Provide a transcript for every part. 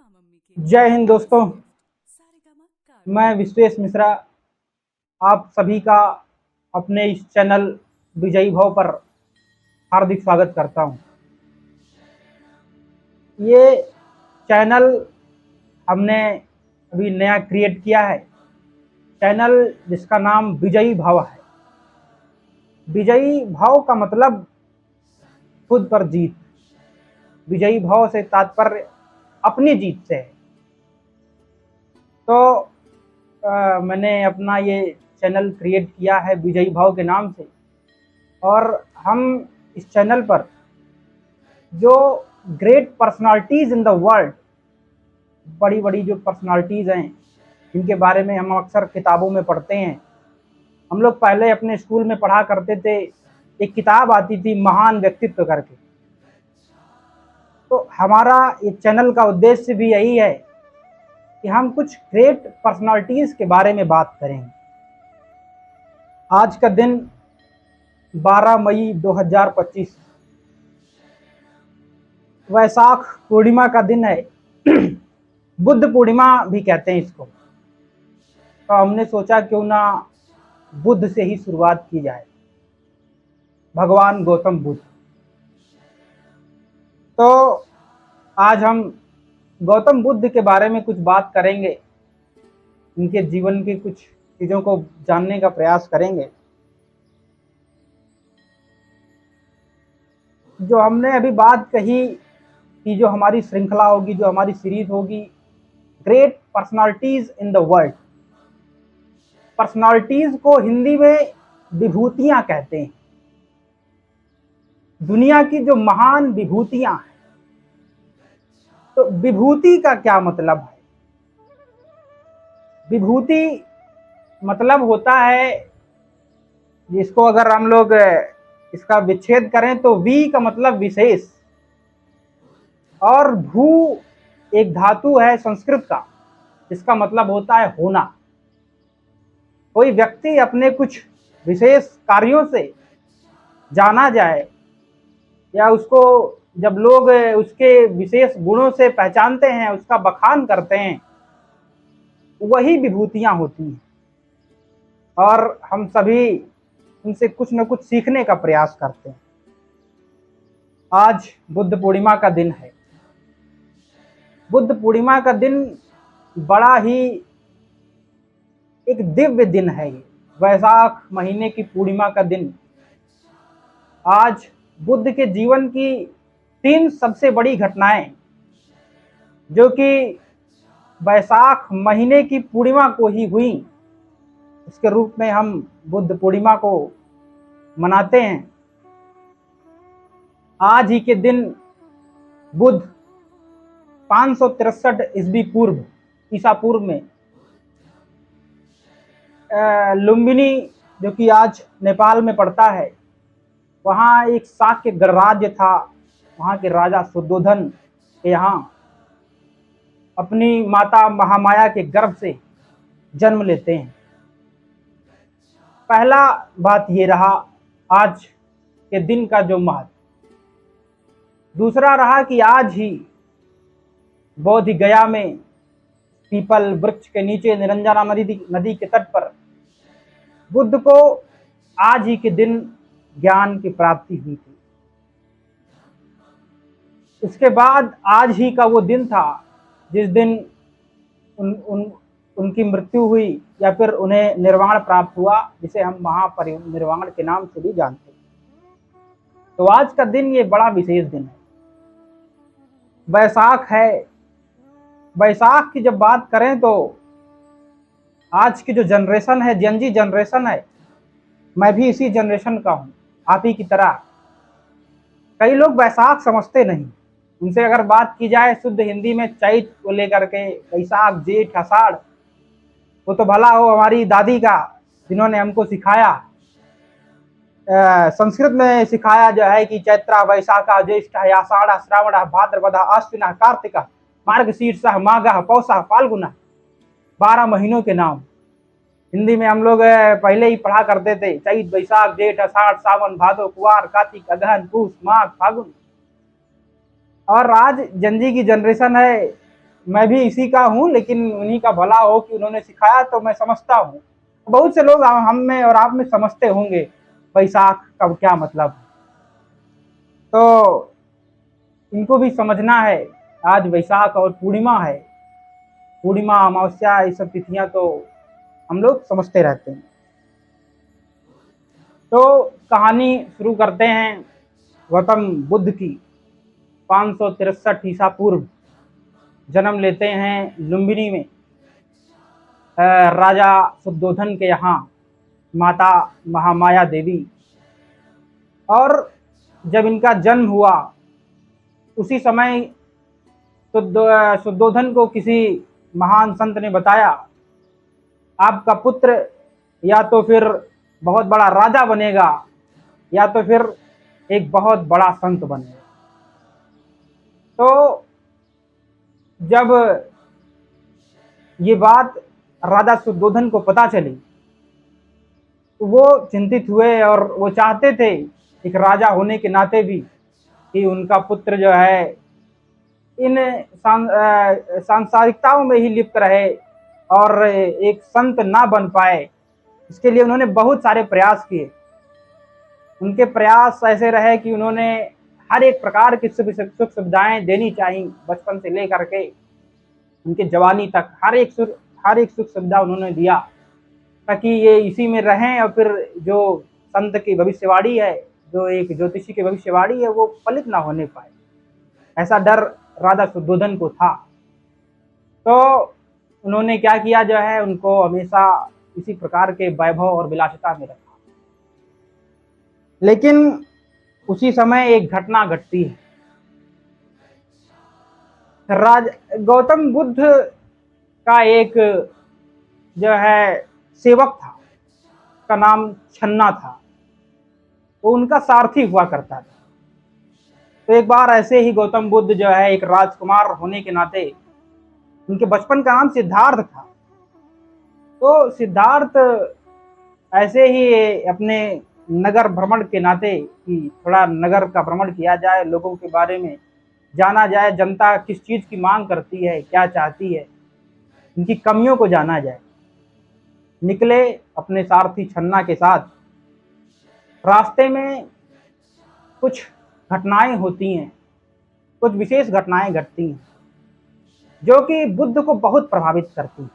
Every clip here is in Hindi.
जय हिंद दोस्तों, मैं विश्वेश मिश्रा आप सभी का अपने इस चैनल विजयी भाव पर हार्दिक स्वागत करता हूं। ये चैनल हमने अभी नया क्रिएट किया है, चैनल जिसका नाम विजयी भाव है। विजयी भाव का मतलब खुद पर जीत। विजयी भाव से तात्पर्य अपनी जीत से है। तो मैंने अपना ये चैनल क्रिएट किया है विजयी भाव के नाम से, और हम इस चैनल पर जो great personalities in the world, बड़ी बड़ी जो पर्सनालिटीज हैं जिनके बारे में हम अक्सर किताबों में पढ़ते हैं। हम लोग पहले अपने स्कूल में पढ़ा करते थे, एक किताब आती थी महान व्यक्तित्व करके। तो हमारा ये चैनल का उद्देश्य भी यही है कि हम कुछ ग्रेट पर्सनालिटीज के बारे में बात करेंगे। आज का दिन 12 मई 2025 वैशाख पूर्णिमा का दिन है। बुद्ध पूर्णिमा भी कहते हैं इसको। तो हमने सोचा क्यों ना बुद्ध से ही शुरुआत की जाए, भगवान गौतम बुद्ध। तो आज हम गौतम बुद्ध के बारे में कुछ बात करेंगे, इनके जीवन की कुछ चीज़ों को जानने का प्रयास करेंगे। जो हमने अभी बात कही कि जो हमारी श्रृंखला होगी, जो हमारी सीरीज होगी, great personalities in the world. Personalities को हिंदी में विभूतियां कहते हैं। दुनिया की जो महान विभूतियां हैं। तो विभूति का क्या मतलब है? विभूति मतलब होता है, जिसको अगर हम लोग इसका विच्छेद करें तो वी का मतलब विशेष, और भू एक धातु है संस्कृत का, जिसका मतलब होता है होना। कोई व्यक्ति अपने कुछ विशेष कार्यों से जाना जाए, या उसको जब लोग उसके विशेष गुणों से पहचानते हैं, उसका बखान करते हैं, वही विभूतियां होती हैं। और हम सभी उनसे कुछ न कुछ सीखने का प्रयास करते हैं। आज बुद्ध पूर्णिमा का दिन है। बुद्ध पूर्णिमा का दिन बड़ा ही एक दिव्य दिन है। ये वैशाख महीने की पूर्णिमा का दिन। आज बुद्ध के जीवन की 3 सबसे बड़ी घटनाएं, जो कि वैशाख महीने की पूर्णिमा को ही हुई, उसके रूप में हम बुद्ध पूर्णिमा को मनाते हैं। आज ही के दिन बुद्ध 563 ईस्वी पूर्व, ईसा पूर्व में लुम्बिनी, जो कि आज नेपाल में पड़ता है, वहाँ एक शाक्य गणराज्य था। वहाँ के राजा शुद्धोधन के यहाँ अपनी माता महामाया के गर्भ से जन्म लेते हैं। पहला बात ये रहा आज के दिन का जो महत्व। दूसरा रहा कि आज ही बोध गया में पीपल वृक्ष के नीचे निरंजना नदी के तट पर बुद्ध को आज ही के दिन ज्ञान की प्राप्ति हुई थी। उसके बाद आज ही का वो दिन था जिस दिन उनकी मृत्यु हुई, या फिर उन्हें निर्वाण प्राप्त हुआ, जिसे हम महापरिनिर्वाण के नाम से भी जानते हैं। तो आज का दिन ये बड़ा विशेष दिन है। वैशाख है। वैशाख की जब बात करें तो आज की जो जनरेशन है, जेनजी जनरेशन है, मैं भी इसी जनरेशन का हूँ, आप ही की तरह। कई लोग वैशाख समझते नहीं। उनसे अगर बात की जाए शुद्ध हिंदी में चैत को लेकर के, वैशाख, जेठ, आषाढ़, वो तो भला हो हमारी दादी का, जिन्होंने हमको सिखाया, संस्कृत में सिखाया जो है कि चैत्रा वैशाखा ज्येष्ठ आषाढ़ श्रावण भाद्रपद आश्विन कार्तिक मार्गशीर्ष माघ पौषा फाल्गुन, 12 महीनों के नाम। हिंदी में हम लोग पहले ही पढ़ा करते थे, चैत वैशाख जेठ आषाढ़ सावन भादो कुवार कार्तिक अगहन पूस माघ फागुन। और आज जनजी की जनरेशन है, मैं भी इसी का हूँ, लेकिन उन्हीं का भला हो कि उन्होंने सिखाया तो मैं समझता हूँ। बहुत से लोग हम में और आप में समझते होंगे वैशाख का क्या मतलब है, तो इनको भी समझना है। आज वैशाख और पूर्णिमा है, पूर्णिमा अमावस्या ये सब तिथियां तो हम लोग समझते रहते हैं। तो कहानी शुरू करते हैं। गौतम बुद्ध की 563 ईसा पूर्व जन्म लेते हैं लुम्बिनी में, राजा शुद्धोधन के यहाँ माता महामाया देवी। और जब इनका जन्म हुआ उसी समय शुद्धोधन को किसी महान संत ने बताया, आपका पुत्र या तो फिर बहुत बड़ा राजा बनेगा या तो फिर एक बहुत बड़ा संत बनेगा। तो जब ये बात राजा शुद्धोधन को पता चली तो वो चिंतित हुए और वो चाहते थे एक राजा होने के नाते भी कि उनका पुत्र जो है इन सांसारिकताओं में ही लिप्त रहे और एक संत ना बन पाए। इसके लिए उन्होंने बहुत सारे प्रयास किए। उनके प्रयास ऐसे रहे कि उन्होंने हर एक प्रकार की सुख सुविधाएं देनी चाहिए, बचपन से लेकर के उनके जवानी तक हर एक सुख सुविधा उन्होंने दिया, ताकि ये इसी में रहें और फिर जो संत की भविष्यवाणी है, जो एक ज्योतिषी की भविष्यवाणी है, वो फलित ना होने पाए। ऐसा डर राजा शुद्धोधन को था। तो उन्होंने क्या किया, जो है उनको हमेशा इसी प्रकार के वैभव और विलासिता में रखा। लेकिन उसी समय एक घटना घटती है। गौतम बुद्ध का एक जो है सेवक था, का नाम छन्ना था, वो उनका सारथी हुआ करता था। तो एक बार ऐसे ही गौतम बुद्ध जो है एक राजकुमार होने के नाते, उनके बचपन का नाम सिद्धार्थ था, तो सिद्धार्थ ऐसे ही अपने नगर भ्रमण के नाते कि थोड़ा नगर का भ्रमण किया जाए, लोगों के बारे में जाना जाए, जनता किस चीज़ की मांग करती है, क्या चाहती है, उनकी कमियों को जाना जाए, निकले अपने सारथी छन्ना के साथ। रास्ते में कुछ घटनाएं होती हैं, कुछ विशेष घटनाएं घटती हैं जो कि बुद्ध को बहुत प्रभावित करती हैं।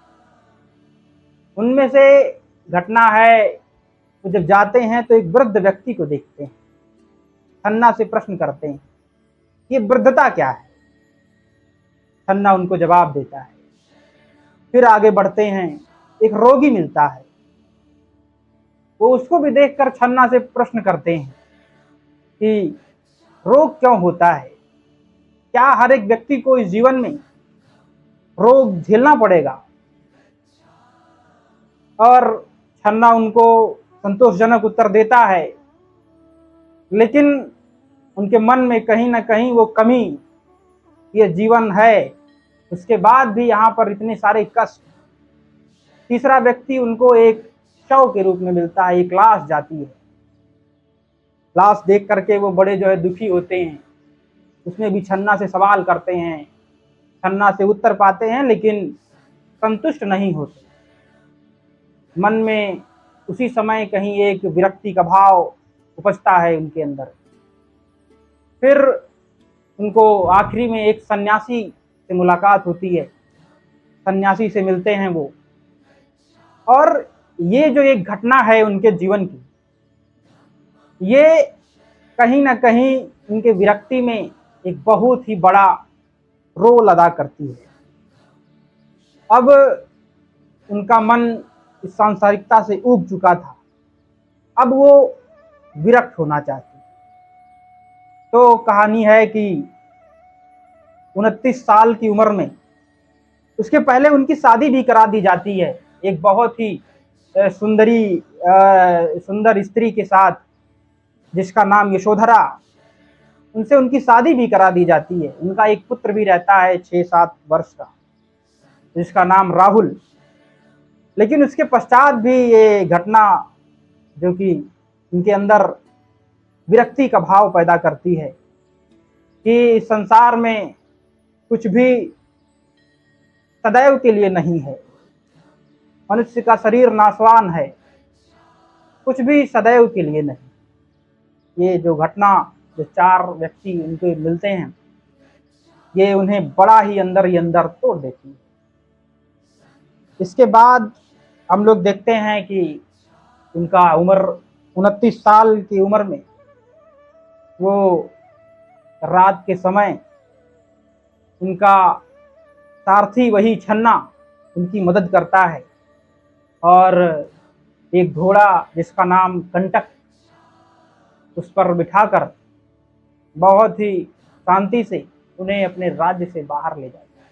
उनमें से घटना है, वो जब जाते हैं तो एक वृद्ध व्यक्ति को देखते हैं, छन्ना से प्रश्न करते हैं ये वृद्धता क्या है। छन्ना उनको जवाब देता है। फिर आगे बढ़ते हैं, एक रोगी मिलता है, वो उसको भी देखकर छन्ना से प्रश्न करते हैं कि रोग क्यों होता है, क्या हर एक व्यक्ति को इस जीवन में रोग झेलना पड़ेगा। और छन्ना उनको संतोषजनक उत्तर देता है, लेकिन उनके मन में कहीं ना कहीं वो कमी, ये जीवन है, उसके बाद भी यहाँ पर इतने सारे कष्ट। तीसरा व्यक्ति उनको एक शव के रूप में मिलता है, एक लाश जाती है। लाश देख करके वो बड़े जो है दुखी होते हैं, उसमें भी छन्ना से सवाल करते हैं, छन्ना से उत्तर पाते हैं, लेकिन संतुष्ट नहीं होते। मन में उसी समय कहीं एक विरक्ति का भाव उपजता है उनके अंदर। फिर उनको आखिरी में एक सन्यासी से मुलाकात होती है, सन्यासी से मिलते हैं वो। और ये जो एक घटना है उनके जीवन की, ये कहीं ना कहीं उनके विरक्ति में एक बहुत ही बड़ा रोल अदा करती है। अब उनका मन इस सांसारिकता से ऊब चुका था, अब वो विरक्त होना चाहती। तो कहानी है कि 29 साल की उम्र में, उसके पहले उनकी शादी भी करा दी जाती है एक बहुत ही सुंदर स्त्री के साथ, जिसका नाम यशोधरा। उनसे उनकी शादी भी करा दी जाती है। उनका एक पुत्र भी रहता है 6-7 वर्ष का, जिसका नाम राहुल। लेकिन उसके पश्चात भी ये घटना जो कि उनके अंदर विरक्ति का भाव पैदा करती है कि संसार में कुछ भी सदैव के लिए नहीं है। मनुष्य का शरीर नाशवान है, कुछ भी सदैव के लिए नहीं। ये जो घटना, जो चार व्यक्ति उनके मिलते हैं, ये उन्हें बड़ा ही अंदर तोड़ देती है। इसके बाद हम लोग देखते हैं कि उनका उम्र 29 साल की उम्र में वो रात के समय उनका सारथी, वही छन्ना, उनकी मदद करता है और एक घोड़ा जिसका नाम कंटक, उस पर बिठाकर बहुत ही शांति से उन्हें अपने राज्य से बाहर ले जाता है।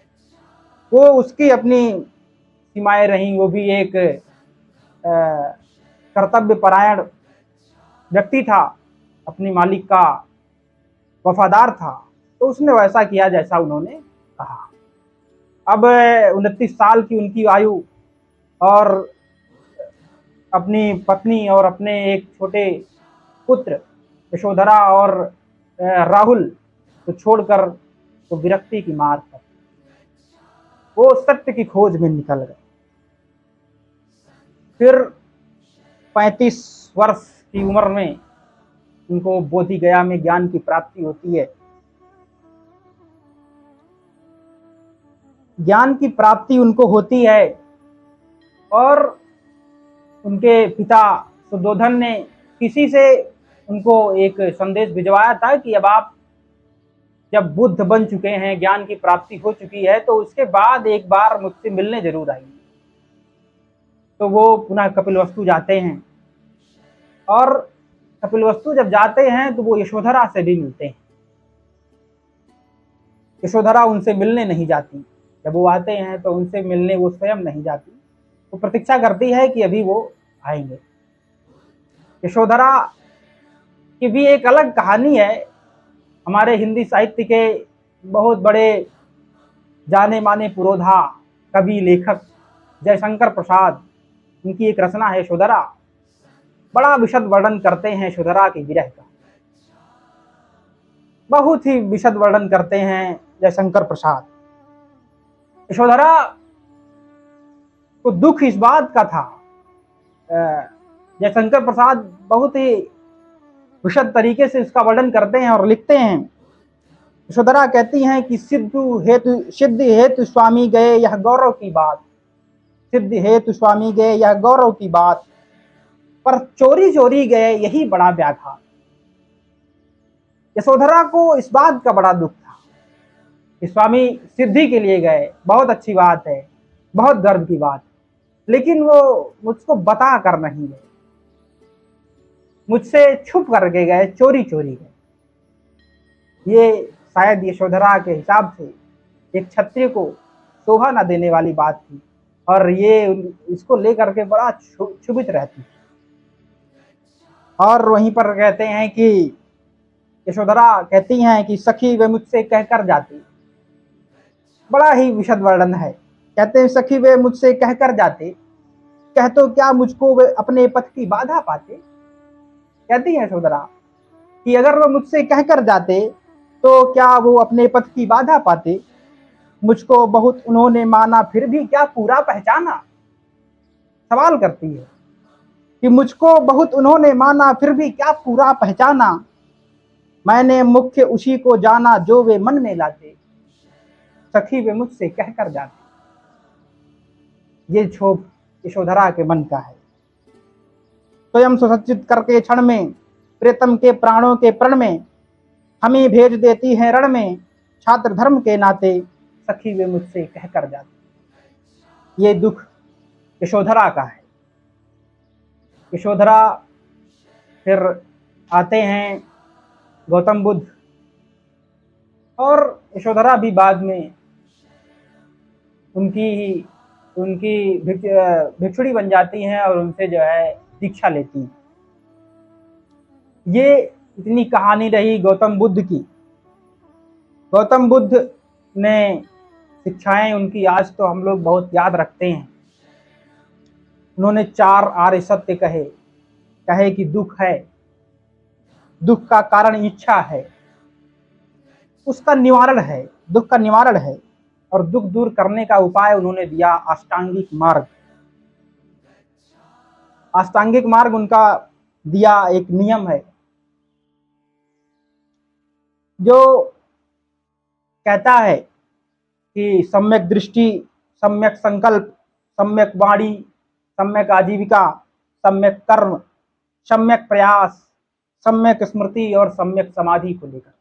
वो उसकी अपनी सीमाएं रहीं, वो भी एक कर्तव्य परायण व्यक्ति था, अपनी मालिक का वफादार था, तो उसने वैसा किया जैसा उन्होंने कहा। अब 29 साल की उनकी आयु और अपनी पत्नी और अपने एक छोटे पुत्र यशोधरा और राहुल को छोड़कर तो विरक्ति की मार पर वो सत्य की खोज में निकल गए। फिर 35 वर्ष की उम्र में उनको बोधि गया में ज्ञान की प्राप्ति होती है। ज्ञान की प्राप्ति उनको होती है और उनके पिता सुद्धोधन ने किसी से उनको एक संदेश भिजवाया था कि अब आप जब बुद्ध बन चुके हैं, ज्ञान की प्राप्ति हो चुकी है, तो उसके बाद एक बार मुझसे मिलने जरूर आइए। तो वो पुनः कपिलवस्तु जाते हैं और कपिलवस्तु जब जाते हैं तो वो यशोधरा से भी मिलते हैं। यशोधरा उनसे मिलने नहीं जाती, जब वो आते हैं तो उनसे मिलने वो स्वयं नहीं जाती, वो प्रतीक्षा करती है कि अभी वो आएंगे। यशोधरा की भी एक अलग कहानी है। हमारे हिंदी साहित्य के बहुत बड़े जाने माने पुरोधा, कवि, लेखक जयशंकर प्रसाद, उनकी एक रचना है यशोधरा। बड़ा विशद वर्णन करते हैं यशोधरा के विरह का, बहुत ही विशद वर्णन करते हैं जयशंकर प्रसाद। यशोधरा को दुख इस बात का था, जयशंकर प्रसाद बहुत ही विशद तरीके से इसका वर्णन करते हैं और लिखते हैं। यशोधरा कहती हैं कि सिद्ध हेतु स्वामी गए यह गौरव की बात, सिद्ध हेतु स्वामी गए यह गौरव की बात, पर चोरी चोरी गए यही बड़ा व्याघात। यशोधरा को इस बात का बड़ा दुख था कि स्वामी सिद्धि के लिए गए, बहुत अच्छी बात है, बहुत गर्व की बात, लेकिन वो मुझको बता कर नहीं गए, मुझसे छुप करके गए, चोरी चोरी गए। ये शायद यशोधरा के हिसाब से एक क्षत्रिय को शोभा न देने वाली बात थी और ये इसको लेकर के बड़ा क्षुभित रहती थी। और वहीं पर कहते हैं कि यशोधरा कहती हैं कि सखी वे मुझसे कहकर जाती, बड़ा ही विशद वर्णन है। कहते हैं सखी वे मुझसे कहकर जाते, कह तो क्या मुझको वे अपने पथ की बाधा पाते। कहती है यशोधरा कि अगर वो मुझसे कहकर जाते तो क्या वो अपने पथ की बाधा पाते। मुझको बहुत उन्होंने माना फिर भी क्या पूरा पहचाना। सवाल करती है कि मुझको बहुत उन्होंने माना फिर भी क्या पूरा पहचाना। मैंने मुख्य उसी को जाना जो वे मन में लाते, सखी वे मुझसे कहकर जाते। ये क्षोभ यशोधरा के मन का है। स्वयं सुसज्जित करके क्षण में प्रीतम के प्राणों के प्रण में हमें भेज देती है रण में, छात्र धर्म के नाते सखी वे मुझसे कहकर जाते। ये दुख यशोधरा का है। यशोधरा फिर आते हैं गौतम बुद्ध और यशोधरा भी बाद में उनकी भिक्षुड़ी बन जाती हैं और उनसे जो है दीक्षा लेती हैं। ये इतनी कहानी रही गौतम बुद्ध की। गौतम बुद्ध ने शिक्षाएं उनकी आज तो हम लोग बहुत याद रखते हैं। उन्होंने 4 आर्य सत्य कहे कि दुख है, दुख का कारण इच्छा है, उसका निवारण है, दुख का निवारण है। और दुख दूर करने का उपाय उन्होंने दिया अष्टांगिक मार्ग। अष्टांगिक मार्ग उनका दिया एक नियम है जो कहता है कि सम्यक दृष्टि, सम्यक संकल्प, सम्यक वाणी, सम्यक आजीविका, सम्यक कर्म, सम्यक प्रयास, सम्यक स्मृति और सम्यक समाधि को लेकर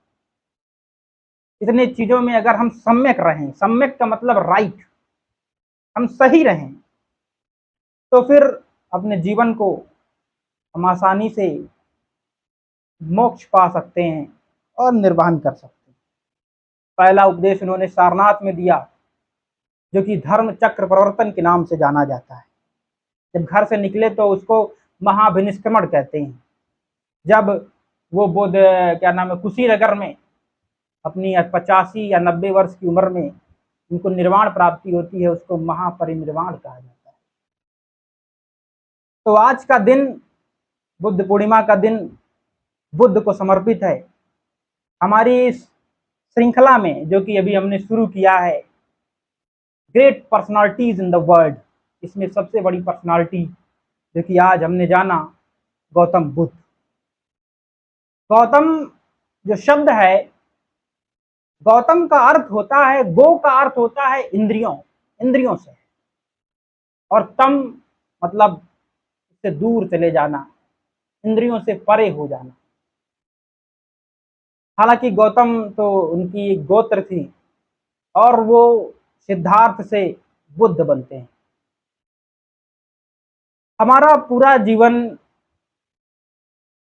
इतने चीजों में अगर हम सम्यक रहें, सम्यक का मतलब राइट, हम सही रहें, तो फिर अपने जीवन को हम आसानी से मोक्ष पा सकते हैं और निर्वाहन कर सकते हैं। पहला उपदेश उन्होंने सारनाथ में दिया, जो कि धर्म चक्र प्रवर्तन के नाम से जाना जाता है। जब घर से निकले तो उसको महाभिनिष्क्रमण कहते हैं। जब वो बुद्ध क्या नाम है कुशीनगर में अपनी 85 या 90 वर्ष की उम्र में उनको निर्वाण प्राप्ति होती है, उसको महापरिनिर्वाण कहा जाता है। तो आज का दिन, बुद्ध पूर्णिमा का दिन बुद्ध को समर्पित है। हमारी इस श्रृंखला में जो कि अभी हमने शुरू किया है, great personalities in the world, इसमें सबसे बड़ी पर्सनालिटी जो कि आज हमने जाना, गौतम बुद्ध। गौतम जो शब्द है, गौतम का अर्थ होता है, गो का अर्थ होता है इंद्रियों, इंद्रियों से, और तम मतलब इससे दूर चले जाना, इंद्रियों से परे हो जाना। हालांकि गौतम तो उनकी एक गोत्र थी और वो सिद्धार्थ से बुद्ध बनते हैं। हमारा पूरा जीवन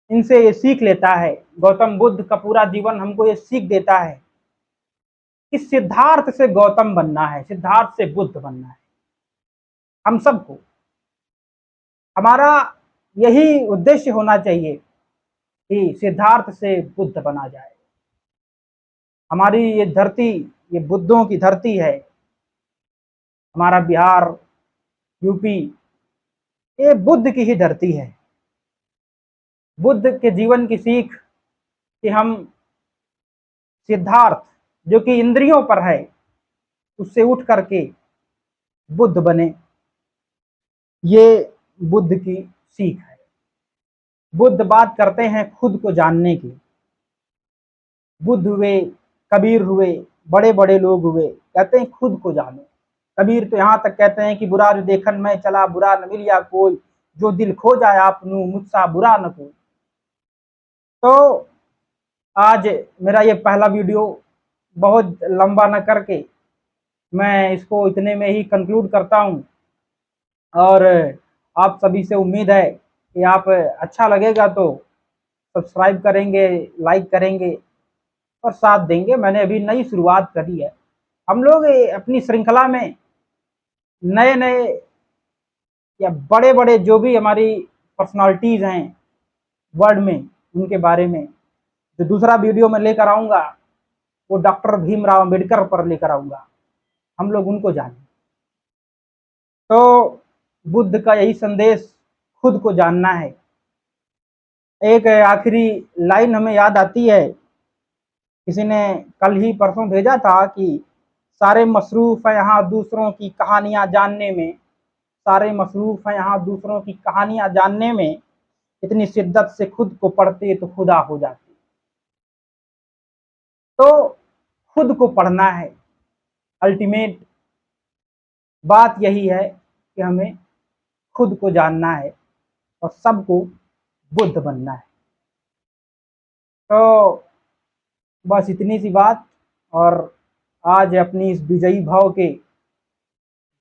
इनसे ये सीख लेता है, गौतम बुद्ध का पूरा जीवन हमको ये सीख देता है कि सिद्धार्थ से गौतम बनना है, सिद्धार्थ से बुद्ध बनना है। हम सबको हमारा यही उद्देश्य होना चाहिए कि सिद्धार्थ से बुद्ध बना जाए। हमारी ये धरती, ये बुद्धों की धरती है। हमारा बिहार, यूपी, ये बुद्ध की ही धरती है। बुद्ध के जीवन की सीख कि हम सिद्धार्थ जो कि इंद्रियों पर है उससे उठ करके बुद्ध बने, ये बुद्ध की सीख है। बुद्ध बात करते हैं खुद को जानने की। बुद्ध हुए, कबीर हुए, बड़े बड़े लोग हुए, कहते हैं खुद को जानो। कबीर तो यहाँ तक कहते हैं कि बुरा जो देखन मैं चला, बुरा न मिलिया कोई, जो दिल खो जाए आपनू मुझसा बुरा न कोई। तो आज मेरा ये पहला वीडियो बहुत लंबा न करके मैं इसको इतने में ही कंक्लूड करता हूँ, और आप सभी से उम्मीद है कि आप अच्छा लगेगा तो सब्सक्राइब करेंगे, लाइक करेंगे और साथ देंगे। मैंने अभी नई शुरुआत करी है। हम लोग अपनी श्रृंखला में नए नए या बड़े बड़े जो भी हमारी पर्सनालिटीज़ हैं वर्ल्ड में, उनके बारे में जो दूसरा वीडियो में लेकर आऊँगा वो डॉक्टर भीमराव अम्बेडकर पर लेकर आऊँगा, हम लोग उनको जानें। तो बुद्ध का यही संदेश, खुद को जानना है। एक आखिरी लाइन हमें याद आती है, किसी ने कल ही परसों भेजा था कि सारे मसरूफ़ हैं यहाँ दूसरों की कहानियाँ जानने में, सारे मसरूफ़ हैं यहाँ दूसरों की कहानियाँ जानने में, इतनी शिद्दत से खुद को पढ़ते तो खुदा हो जाते। तो खुद को पढ़ना है। अल्टीमेट बात यही है कि हमें खुद को जानना है और सबको बुद्ध बनना है। तो बस इतनी सी बात। और आज अपनी इस विजयी भाव के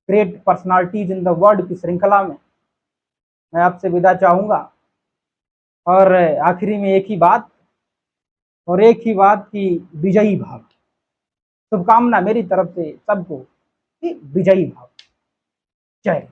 great personalities in the world की श्रृंखला में मैं आपसे विदा चाहूँगा। और आखिरी में एक ही बात की विजयी भाव, शुभकामना मेरी तरफ से सबको कि विजयी भाव। जय।